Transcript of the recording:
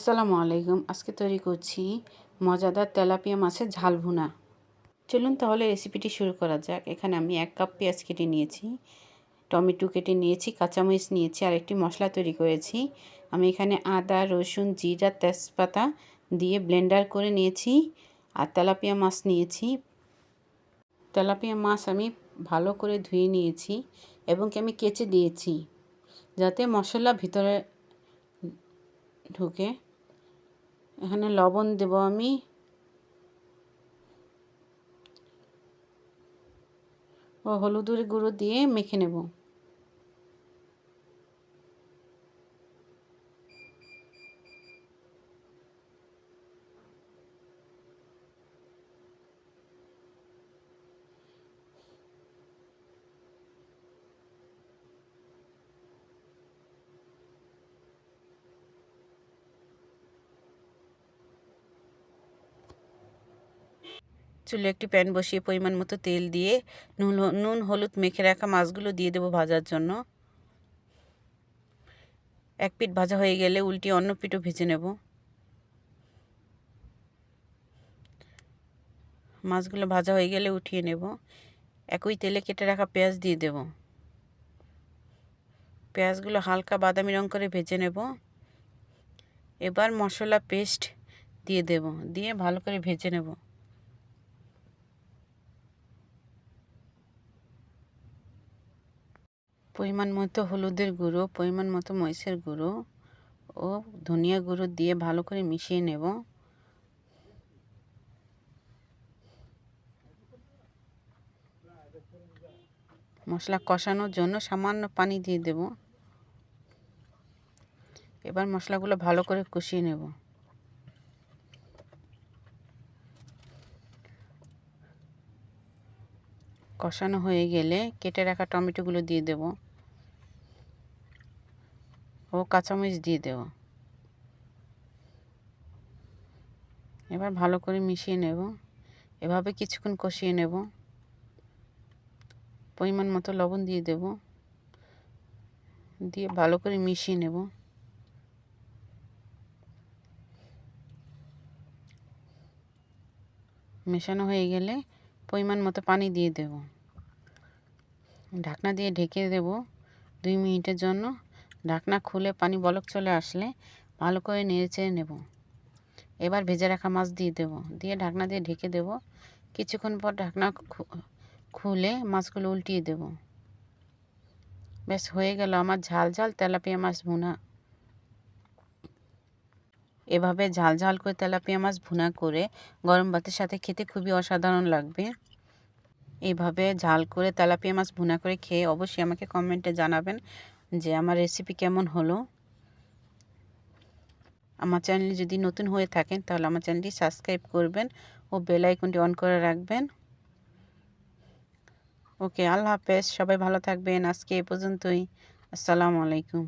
আসসালামু আলাইকুম। আজকে তৈরি করছি মজাদার তেলাপিয়া মাছের ঝাল ভুনা। চলুন তাহলে রেসিপিটি শুরু করা যাক। এখানে আমি 1 কাপ পেঁয়াজ কেটে নিয়েছি, টমেটো কেটে নিয়েছি, কাঁচামরিচ নিয়েছি আর একটি মশলা তৈরি করেছি। আমি এখানে আদা, রসুন, জিরা, তেজপাতা দিয়ে ব্লেন্ডার করে নিয়েছি আর তেলাপিয়া মাছ নিয়েছি। তেলাপিয়া মাছ আমি ভালো করে ধুয়ে নিয়েছি এবং আমি কেচে দিয়েছি যাতে মশলা ভিতরে ঢুকে। এখানে লবণ দেব আমি, ও হলুদের গুঁড়ো দিয়ে মেখে নেব। চুলে একটি প্যান বসিয়ে পরিমাণ মতো তেল দিয়ে নুন হলুদ মেখে রাখা মাছগুলো দিয়ে দেবো ভাজার জন্য। এক পিঠ ভাজা হয়ে গেলে উল্টিয়ে অন্য পিঠও ভেজে নেব। মাছগুলো ভাজা হয়ে গেলে উঠিয়ে নেব। একই তেলে কেটে রাখা পেঁয়াজ দিয়ে দেব। পেঁয়াজগুলো হালকা বাদামি রং করে ভেজে নেব। এবার মশলা পেস্ট দিয়ে দেব, দিয়ে ভালো করে ভেজে নেব। পরিমাণ মতো হলুদের গুঁড়ো, পরিমাণ মতো মরিচের গুঁড়ো ও ধনিয়া গুঁড়ো দিয়ে ভালো করে মিশিয়ে নেব। মশলা কষানোর জন্য সামান্য পানি দিয়ে দেব। এবার মশলাগুলো ভালো করে কষিয়ে নেব। কষানো হয়ে গেলে কেটে রাখা টমেটোগুলো দিয়ে দেব ও কাঁচামরিচ দিয়ে দেব। এবার ভালো করে মিশিয়ে নেব। এভাবে কিছুক্ষণ কষিয়ে নেব। পরিমাণ মতো লবণ দিয়ে দেব, দিয়ে ভালো করে মিশিয়ে নেব। মেশানো হয়ে গেলে পরিমাণ মতো পানি দিয়ে দেব। ঢাকনা দিয়ে ঢেকে দেব 2 মিনিটের জন্য। ঢাকনা খুলে পানি বলক চলে আসলে ভালো করে নেড়েচেড়ে নেব। এবার ভেজে রাখা মাছ দিয়ে দেব, দিয়ে ঢাকনা দিয়ে ঢেকে দেব। কিছুক্ষণ পর ঢাকনা খুলে মাছগুলো উল্টিয়ে দেব। ব্যাস হয়ে গেল আমার ঝাল ঝাল তেলাপিয়া মাছ ভুনা। এভাবে ঝাল ঝাল করে তেলাপিয়া মাছ ভুনা করে গরম ভাতের সাথে খেতে খুবই অসাধারণ লাগবে। এইভাবে ঝাল করে তেলাপিয়া মাছ ভুনা করে খেয়ে অবশ্যই আমাকে কমেন্টে জানাবেন যে আমার রেসিপি কেমন হলো। আমার চ্যানেলে যদি নতুন হয়ে থাকেন তাহলে আমার চ্যানেলটি সাবস্ক্রাইব করবেন ও বেল আইকনটি অন করে রাখবেন। ওকে, আল্লাহ হাফেজ। সবাই ভালো থাকবেন। আজকে এ পর্যন্তই। আসসালামু আলাইকুম।